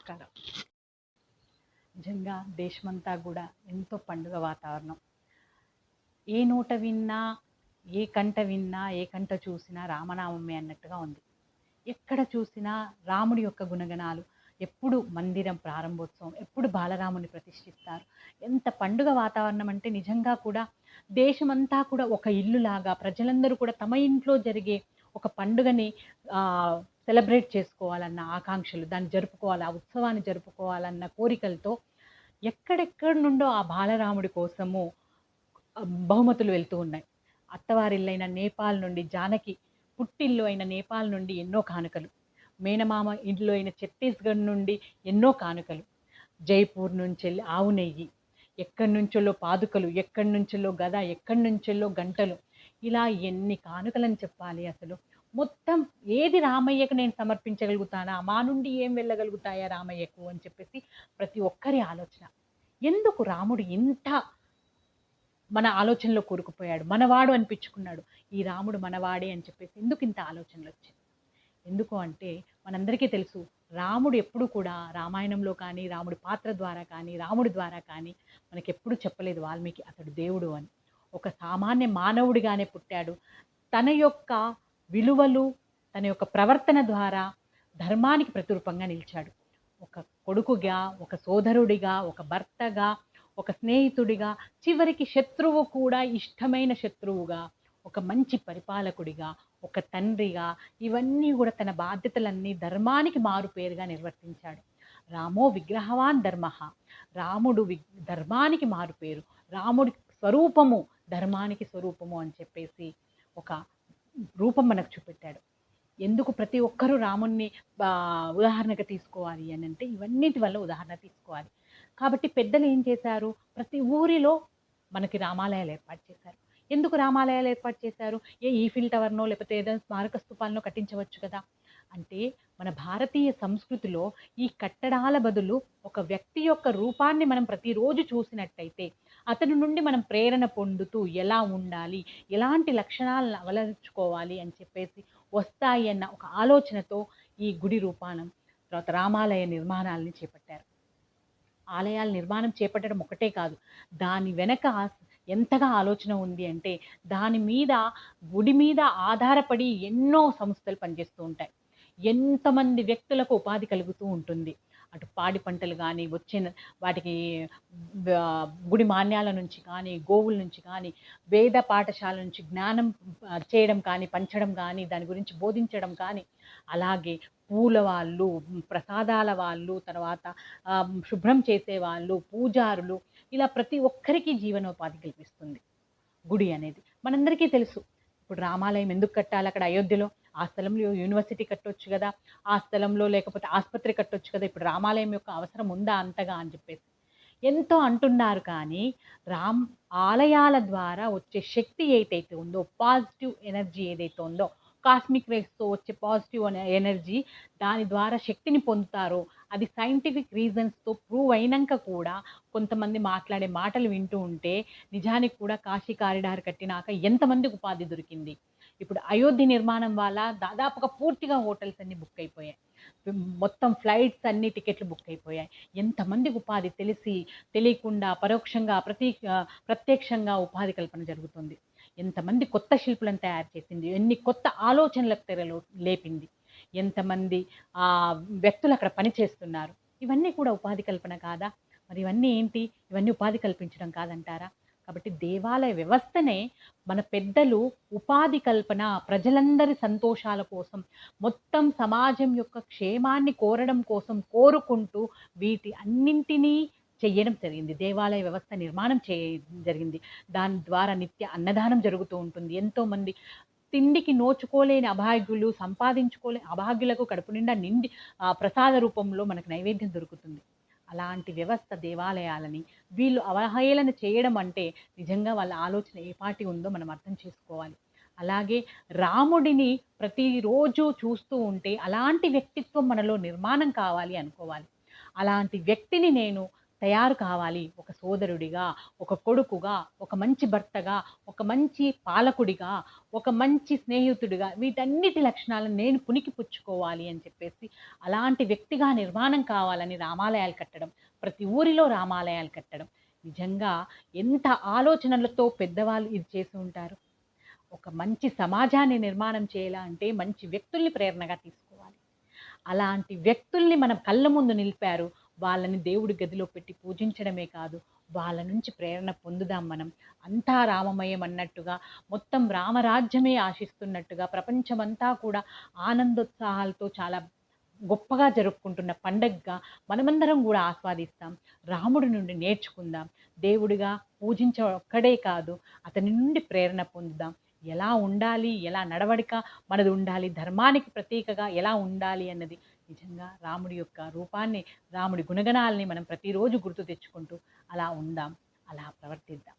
నమస్కారం. నిజంగా దేశమంతా కూడా ఎంతో పండుగ వాతావరణం. ఏ నోట విన్నా, ఏ కంట విన్నా, ఏ కంట చూసినా రామనామమే అన్నట్టుగా ఉంది. ఎక్కడ చూసినా రాముడి యొక్క గుణగణాలు. ఎప్పుడు మందిరం ప్రారంభోత్సవం, ఎప్పుడు బాలరాముని ప్రతిష్ఠిస్తారు. ఎంత పండుగ వాతావరణం అంటే నిజంగా కూడా దేశమంతా కూడా ఒక ఇల్లులాగా ప్రజలందరూ కూడా తమ ఇంట్లో జరిగే ఒక పండుగని సెలబ్రేట్ చేసుకోవాలన్న ఆకాంక్షలు, దాన్ని జరుపుకోవాలి, ఆ ఉత్సవాన్ని జరుపుకోవాలన్న కోరికలతో ఎక్కడెక్కడి నుండో ఆ బాలరాముడి కోసము బహుమతులు వెళ్తూ ఉన్నాయి. అత్తవారిల్లైన నేపాల్ నుండి, జానకి పుట్టిల్లు అయిన నేపాల్ నుండి ఎన్నో కానుకలు, మేనమామ ఇల్లు అయిన ఛత్తీస్గఢ్ నుండి ఎన్నో కానుకలు, జైపూర్ నుంచెల్లి ఆవు నెయ్యి, ఎక్కడి నుంచెల్లో పాదుకలు, ఎక్కడి నుంచెల్లో గద, ఎక్కడి నుంచెల్లో గంటలు, ఇలా ఎన్ని కానుకలని చెప్పాలి అసలు. మొత్తం ఏది రామయ్యకు నేను సమర్పించగలుగుతానా, మా నుండి ఏం వెళ్ళగలుగుతాయా రామయ్యకు అని చెప్పేసి ప్రతి ఒక్కరి ఆలోచన. ఎందుకు రాముడు ఇంత మన ఆలోచనలో కూరుకుపోయాడు, మనవాడు అనిపించుకున్నాడు, ఈ రాముడు మనవాడే అని చెప్పేసి ఎందుకు ఇంత ఆలోచనలు వచ్చాయి? ఎందుకు అంటే మనందరికీ తెలుసు, రాముడు ఎప్పుడు కూడా రామాయణంలో కానీ, రాముడి పాత్ర ద్వారా కానీ, రాముడి ద్వారా కానీ మనకెప్పుడు చెప్పలేదు వాల్మీకి అతడు దేవుడు అని. ఒక సామాన్య మానవుడిగానే పుట్టాడు. తన యొక్క విలువలు, తన యొక్క ప్రవర్తన ద్వారా ధర్మానికి ప్రతిరూపంగా నిలిచాడు. ఒక కొడుకుగా, ఒక సోదరుడిగా, ఒక భర్తగా, ఒక స్నేహితుడిగా, చివరికి శత్రువు కూడా ఇష్టమైన శత్రువుగా, ఒక మంచి పరిపాలకుడిగా, ఒక తండ్రిగా, ఇవన్నీ కూడా తన బాధ్యతలన్నీ ధర్మానికి మారుపేరుగా నిర్వర్తించాడు. రామో విగ్రహవాన్ ధర్మ, రాముడు ధర్మానికి మారుపేరు, రాముడి స్వరూపము ధర్మానికి స్వరూపము అని చెప్పేసి ఒక రూపం మనకు చూపెట్టాడు. ఎందుకు ప్రతి ఒక్కరూ రాముణ్ణి ఉదాహరణగా తీసుకోవాలి అని అంటే ఇవన్నిటి వల్ల ఉదాహరణ తీసుకోవాలి. కాబట్టి పెద్దలు ఏం చేశారు, ప్రతి ఊరిలో మనకి రామాలయాలు ఏర్పాటు చేశారు. ఎందుకు రామాలయాలు ఏర్పాటు చేశారు? ఈఫిల్ టవర్నో లేకపోతే ఏదైనా స్మారక స్తూపాలనో కట్టించవచ్చు కదా. అంటే మన భారతీయ సంస్కృతిలో ఈ కట్టడాల బదులు ఒక వ్యక్తి యొక్క రూపాన్ని మనం ప్రతిరోజు చూసినట్టయితే అతని నుండి మనం ప్రేరణ పొందుతూ ఎలా ఉండాలి, ఎలాంటి లక్షణాలను అవలంబించుకోవాలి అని చెప్పేసి వస్తాయి అన్న ఒక ఆలోచనతో ఈ గుడి రూపానం, తర్వాత రామాలయ నిర్మాణాలని చేపట్టారు. ఆలయాల నిర్మాణం చేపట్టడం ఒకటే కాదు, దాని వెనక ఎంతగా ఆలోచన ఉంది అంటే దాని మీద, గుడి మీద ఆధారపడి ఎన్నో సంస్థలు పనిచేస్తూ ఉంటాయి. ఎంతమంది వ్యక్తులకు ఉపాధి కలుగుతూ ఉంటుంది. అటు పాడి పంటలు కానీ, వచ్చిన వాటికి గుడి మాన్యాల నుంచి కానీ, గోవుల నుంచి కానీ, వేద పాఠశాల నుంచి జ్ఞానం చేయడం కానీ, పంచడం కానీ, దాని గురించి బోధించడం కానీ, అలాగే పూల వాళ్ళు, ప్రసాదాల వాళ్ళు, తర్వాత శుభ్రం చేసేవాళ్ళు, పూజారులు, ఇలా ప్రతి ఒక్కరికి జీవనోపాధి కల్పిస్తుంది గుడి అనేది. మనందరికీ తెలుసు, ఇప్పుడు రామాలయం ఎందుకు కట్టాలి అక్కడ అయోధ్యలో? ఆ స్థలంలో యూనివర్సిటీ కట్టొచ్చు కదా, ఆ స్థలంలో లేకపోతే ఆసుపత్రి కట్టొచ్చు కదా, ఇప్పుడు రామాలయం యొక్క అవసరం ఉందా అంతగా అని చెప్పేసి ఎంతో అంటున్నారు. కానీ ఆలయాల ద్వారా వచ్చే శక్తి ఏదైతే ఉందో, పాజిటివ్ ఎనర్జీ ఏదైతే ఉందో, కాస్మిక్ రేస్తో వచ్చే పాజిటివ్ ఎనర్జీ, దాని ద్వారా శక్తిని పొందుతారో అది సైంటిఫిక్ రీజన్స్తో ప్రూవ్ అయినాక కూడా కొంతమంది మాట్లాడే మాటలు వింటూ ఉంటే నిజానికి కూడా కాశీ కారిడార్ కట్టినాక ఎంతమందికి ఉపాధి దొరికింది. ఇప్పుడు అయోధ్య నిర్మాణం వల్ల దాదాపుగా పూర్తిగా హోటల్స్ అన్నీ బుక్ అయిపోయాయి, మొత్తం ఫ్లైట్స్ అన్ని టికెట్లు బుక్ అయిపోయాయి. ఎంతమందికి ఉపాధి తెలియకుండా పరోక్షంగా ప్రత్యక్షంగా ఉపాధి కల్పన జరుగుతుంది. ఎంతమంది కొత్త శిల్పులను తయారు చేసింది, ఎన్ని కొత్త ఆలోచనలకు తెరలు లేపింది, ఎంతమంది వ్యక్తులు అక్కడ పనిచేస్తున్నారు. ఇవన్నీ కూడా ఉపాధి కల్పన కాదా? మరి ఇవన్నీ ఏంటి? ఇవన్నీ ఉపాధి కల్పించడం కాదంటారా? కాబట్టి దేవాలయ వ్యవస్థనే మన పెద్దలు ఉపాధి కల్పన, ప్రజలందరి సంతోషాల కోసం, మొత్తం సమాజం యొక్క క్షేమాన్ని కోరడం కోసం కోరుకుంటూ వీటి అన్నింటినీ చెయ్యడం జరిగింది. దేవాలయ వ్యవస్థ నిర్మాణం జరిగింది. దాని ద్వారా నిత్య అన్నదానం జరుగుతూ ఉంటుంది. ఎంతోమంది తిండికి నోచుకోలేని అభాగ్యులు, సంపాదించుకోలేని అభాగ్యులకు కడుపు నిండా ప్రసాద రూపంలో మనకు నైవేద్యం దొరుకుతుంది. అలాంటి వ్యవస్థ దేవాలయాలని వీళ్ళు అవహేళన చేయడం అంటే నిజంగా వాళ్ళ ఆలోచన ఏ పాటి ఉందో మనం అర్థం చేసుకోవాలి. అలాగే రాముడిని ప్రతిరోజు చూస్తూ ఉంటే అలాంటి వ్యక్తిత్వం మనలో నిర్మాణం కావాలి అనుకోవాలి. అలాంటి వ్యక్తిని నేను తయారు కావాలి. ఒక సోదరుడిగా, ఒక కొడుకుగా, ఒక మంచి భర్తగా, ఒక మంచి పాలకుడిగా, ఒక మంచి స్నేహితుడిగా వీటన్నిటి లక్షణాలను నేను పుణికిపుచ్చుకోవాలి అని చెప్పేసి అలాంటి వ్యక్తిగా నిర్మాణం కావాలని రామాలయాలు కట్టడం. ప్రతి ఊరిలో రామాలయాలు కట్టడం. నిజంగా ఎంత ఆలోచనలతో పెద్దవాళ్ళు ఇది చేసి ఉంటారు. ఒక మంచి సమాజాన్ని నిర్మాణం చేయాలా అంటే మంచి వ్యక్తుల్ని ప్రేరణగా తీసుకోవాలి. అలాంటి వ్యక్తుల్ని మన కళ్ళ ముందు నిలిపారు. వాళ్ళని దేవుడి గదిలో పెట్టి పూజించడమే కాదు, వాళ్ళ నుంచి ప్రేరణ పొందుదాం మనం. అంతా రామమయం అన్నట్టుగా, మొత్తం రామరాజ్యమే ఆశిస్తున్నట్టుగా, ప్రపంచమంతా కూడా ఆనందోత్సాహాలతో చాలా గొప్పగా జరుపుకుంటున్న పండగగా మనమందరం గూడా ఆస్వాదిస్తాం. రాముడి నుండి నేర్చుకుందాం. దేవుడిగా ఒక్కడే కాదు, అతని నుండి ప్రేరణ పొందుదాం. ఎలా ఉండాలి, ఎలా నడవడిక మనది ఉండాలి, ధర్మానికి ప్రతీకగా ఎలా ఉండాలి అన్నది నిజంగా రాముడి యొక్క రూపాన్ని, రాముడి గుణగణాల్ని మనం ప్రతిరోజు గుర్తు తెచ్చుకుంటూ అలా ఉందాం, అలా ప్రవర్తిద్దాం.